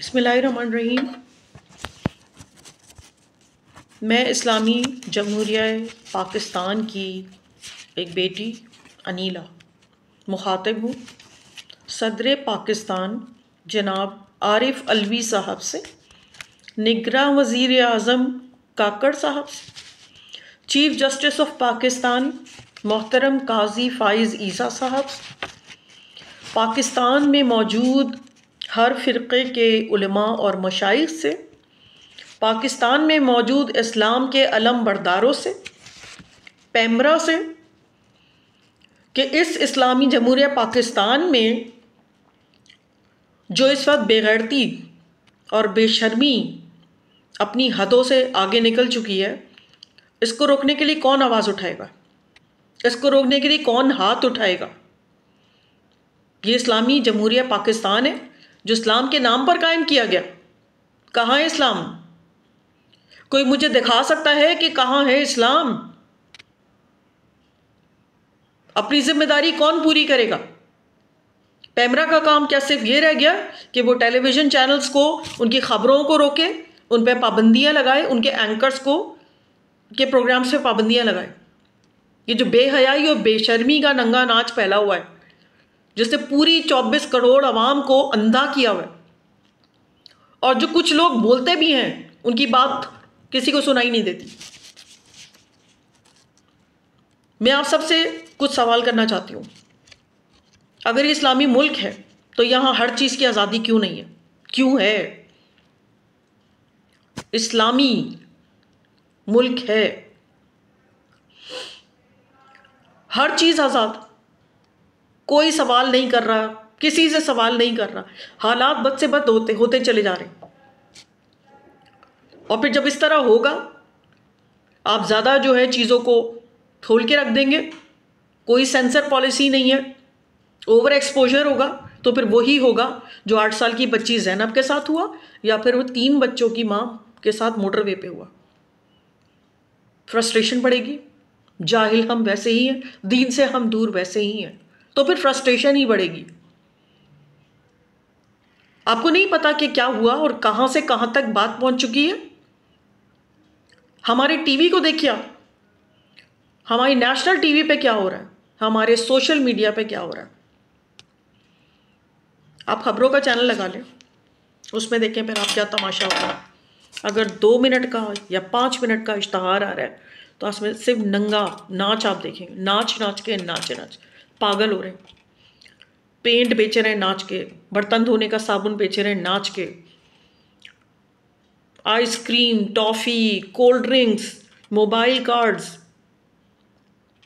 बिस्मिल्लाहिर्रहमानिर्रहीम। मैं इस्लामी जमहूरिया पाकिस्तान की एक बेटी अनीला मुखातिब हूँ सदर पाकिस्तान जनाब आरिफ अलवी साहब से, निगरां वज़ीर आज़म काकड़ साहब से, चीफ जस्टिस ऑफ पाकिस्तान मोहतरम काजी फ़ाइज़ ईसा साहब से, पाकिस्तान में मौजूद हर फ़िरक़े के उलमा और मशाइख से, पाकिस्तान में मौजूद इस्लाम के अलम बरदारों से, पैमरा से, कि इस इस्लामी जमहूरिया पाकिस्तान में जो इस वक्त बेगैरती और बेशर्मी अपनी हदों से आगे निकल चुकी है, इसको रोकने के लिए कौन आवाज़ उठाएगा? इसको रोकने के लिए कौन हाथ उठाएगा? ये इस्लामी जमहूरिया पाकिस्तान है जो इस्लाम के नाम पर कायम किया गया। कहाँ है इस्लाम? कोई मुझे दिखा सकता है कि कहाँ है इस्लाम? अपनी जिम्मेदारी कौन पूरी करेगा? पैमरा का काम क्या सिर्फ ये रह गया कि वो टेलीविज़न चैनल्स को, उनकी ख़बरों को रोके, उन पर पाबंदियाँ लगाए, उनके एंकर्स को के प्रोग्राम्स पे पाबंदियाँ लगाए? ये जो बेहयाई और बेशर्मी का नंगा नाच फैला हुआ है, जिससे पूरी 24 करोड़ आवाम को अंधा किया हुआ है, और जो कुछ लोग बोलते भी हैं उनकी बात किसी को सुनाई नहीं देती। मैं आप सबसे कुछ सवाल करना चाहती हूँ। अगर ये इस्लामी मुल्क है तो यहाँ हर चीज़ की आज़ादी क्यों नहीं है? क्यों है? इस्लामी मुल्क है, हर चीज़ आज़ाद, कोई सवाल नहीं कर रहा, किसी से सवाल नहीं कर रहा। हालात बद से बद होते चले जा रहे हैं। और फिर जब इस तरह होगा, आप ज़्यादा जो है चीज़ों को खोल के रख देंगे, कोई सेंसर पॉलिसी नहीं है, ओवर एक्सपोजर होगा, तो फिर वही होगा जो 8 साल की बच्ची ज़ैनब के साथ हुआ, या फिर वो 3 बच्चों की माँ के साथ मोटरवे पे हुआ। फ्रस्ट्रेशन बढ़ेगी। जाहिल हम वैसे ही हैं, दीन से हम दूर वैसे ही हैं, तो फिर फ्रस्ट्रेशन ही बढ़ेगी। आपको नहीं पता कि क्या हुआ और कहाँ से कहाँ तक बात पहुँच चुकी है। हमारे टीवी को देखिए, हमारी नेशनल टीवी पे क्या हो रहा है, हमारे सोशल मीडिया पे क्या हो रहा है। आप खबरों का चैनल लगा लें, उसमें देखें फिर आप क्या तमाशा हो रहा है। अगर 2 मिनट का या 5 मिनट का इश्तहार आ रहा है तो उसमें सिर्फ नंगा नाच आप देखेंगे, नाच के नाच पागल हो रहे हैं। पेंट बेच रहे हैं नाच के, बर्तन धोने का साबुन बेच रहे हैं नाच के, ice cream, toffee, cold drinks, mobile cards,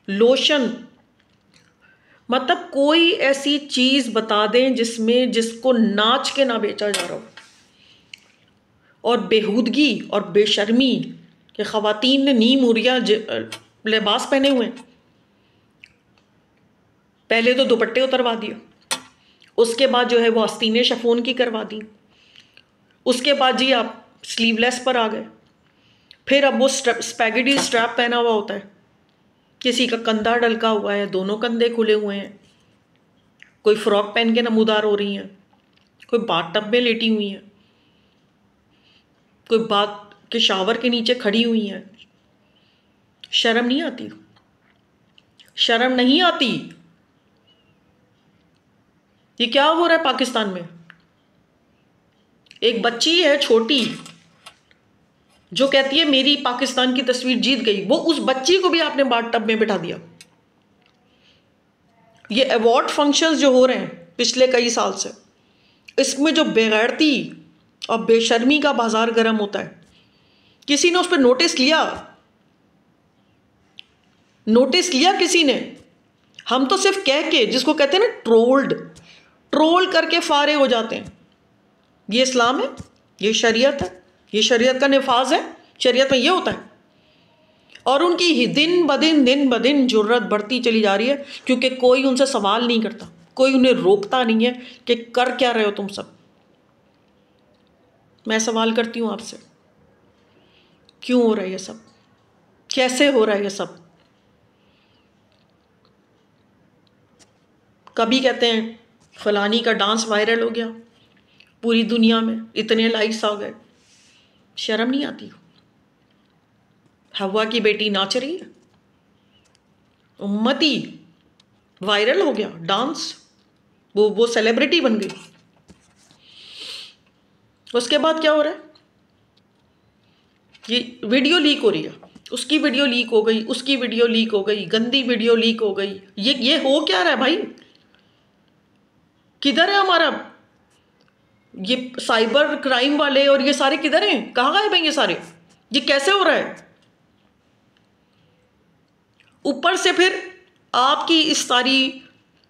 lotion, मतलब कोई ऐसी चीज़ बता दें जिसको नाच के ना बेचा जा रहा हो। और बेहूदगी और बेशर्मी कि ख़वातीन ने नी मुरिया लिबास पहने हुए हैं। पहले तो दुपट्टे उतरवा दिए, उसके बाद जो है वो आस्तीनें शिफॉन की करवा दी, उसके बाद जी आप स्लीवलेस पर आ गए। फिर अब वो स्पैगेटी स्ट्रैप पहना हुआ होता है, किसी का कंधा डलका हुआ है, दोनों कंधे खुले हुए हैं, कोई फ्रॉक पहन के नमूदार हो रही हैं, कोई बाथटब में लेटी हुई हैं, कोई बात के शावर के नीचे खड़ी हुई हैं। शर्म नहीं आती? शर्म नहीं आती? ये क्या हो रहा है पाकिस्तान में? एक बच्ची है छोटी जो कहती है मेरी पाकिस्तान की तस्वीर जीत गई, वो उस बच्ची को भी आपने बाथटब में बिठा दिया। ये अवार्ड फंक्शंस जो हो रहे हैं पिछले कई साल से, इसमें जो बेगैरती और बेशर्मी का बाजार गर्म होता है, किसी ने उस पर नोटिस लिया? नोटिस लिया किसी ने? हम तो सिर्फ कह के, जिसको कहते हैं ना ट्रोल करके फारे हो जाते हैं। ये इस्लाम है? ये शरीयत है? ये शरीयत का निफाज है? शरीयत में ये होता है? और उनकी ही दिन ब दिन जुर्रत बढ़ती चली जा रही है, क्योंकि कोई उनसे सवाल नहीं करता, कोई उन्हें रोकता नहीं है कि कर क्या रहे हो तुम सब। मैं सवाल करती हूँ आपसे, क्यों हो रहा है ये सब? कैसे हो रहा है ये सब? कभी कहते हैं फलानी का डांस वायरल हो गया, पूरी दुनिया में इतने लाइक्स आ गए, शर्म नहीं आती? हवा की बेटी नाच रही है, उम्मती वायरल हो गया डांस, वो सेलिब्रिटी बन गई। उसके बाद क्या हो रहा है? ये वीडियो लीक हो रही है, उसकी वीडियो लीक हो गई, उसकी वीडियो लीक हो गई, गंदी वीडियो लीक हो गई। ये हो क्या रहा है भाई? किधर है हमारा ये साइबर क्राइम वाले और ये सारे किधर हैं? कहाँ गए भाई ये सारे? ये कैसे हो रहा है? ऊपर से फिर आपकी इस सारी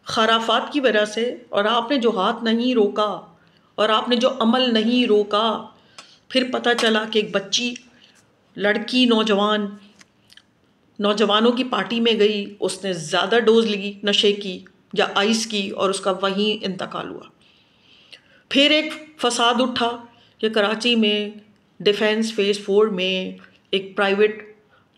खराफात की वजह से, और आपने जो हाथ नहीं रोका और आपने जो अमल नहीं रोका, फिर पता चला कि एक बच्ची, लड़की, नौजवानों की पार्टी में गई, उसने ज़्यादा डोज ली नशे की या आइस की और उसका वहीं इंतकाल हुआ। फिर एक फसाद उठा कि कराची में डिफेंस फेज़ 4 में एक प्राइवेट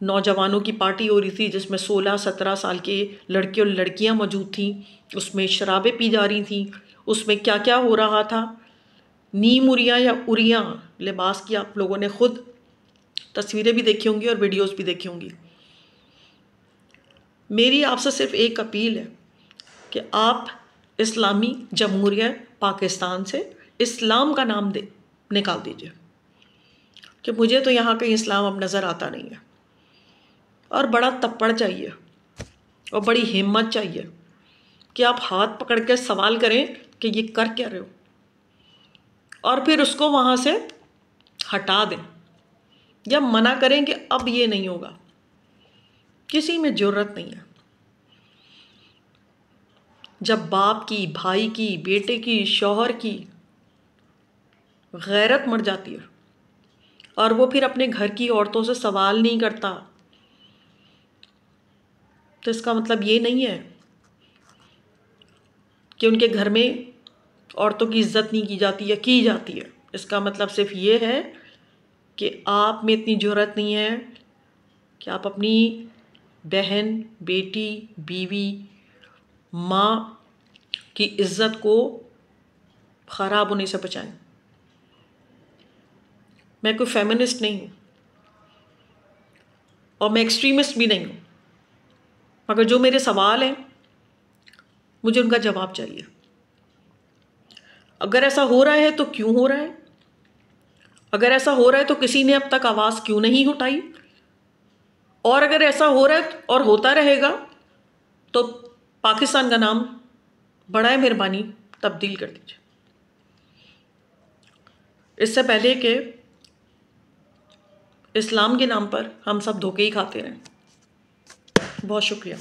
नौजवानों की पार्टी हो रही थी जिसमें 16-17 साल के लड़के और लड़कियां मौजूद थीं। उसमें शराबें पी जा रही थीं, उसमें क्या क्या हो रहा था। नीम उरियाँ या उरियाँ लिबास की आप लोगों ने खुद तस्वीरें भी देखी होंगी और वीडियोस भी देखी होंगी। मेरी आपसे सिर्फ एक अपील है कि आप इस्लामी जमहूरिया पाकिस्तान से इस्लाम का नाम निकाल दीजिए, कि मुझे तो यहाँ कहीं इस्लाम अब नज़र आता नहीं है। और बड़ा तप्पड़ चाहिए और बड़ी हिम्मत चाहिए कि आप हाथ पकड़ के सवाल करें कि ये कर क्या रहे हो, और फिर उसको वहाँ से हटा दें या मना करें कि अब ये नहीं होगा। किसी में जुर्रत नहीं है। जब बाप की, भाई की, बेटे की, शौहर की गैरत मर जाती है और वो फिर अपने घर की औरतों से सवाल नहीं करता, तो इसका मतलब ये नहीं है कि उनके घर में औरतों की इज्जत नहीं की जाती या की जाती है। इसका मतलब सिर्फ ये है कि आप में इतनी जुर्रत नहीं है कि आप अपनी बहन, बेटी, बीवी, माँ की इज्जत को ख़राब होने से बचाएं। मैं कोई फेमिनिस्ट नहीं हूँ और मैं एक्सट्रीमिस्ट भी नहीं हूँ, मगर जो मेरे सवाल हैं मुझे उनका जवाब चाहिए। अगर ऐसा हो रहा है तो क्यों हो रहा है? अगर ऐसा हो रहा है तो किसी ने अब तक आवाज़ क्यों नहीं उठाई? और अगर ऐसा हो रहा है और होता रहेगा तो पाकिस्तान का नाम बड़ाए मेहरबानी तब्दील कर दीजिए, इससे पहले कि इस्लाम के नाम पर हम सब धोखे ही खाते रहें। बहुत शुक्रिया।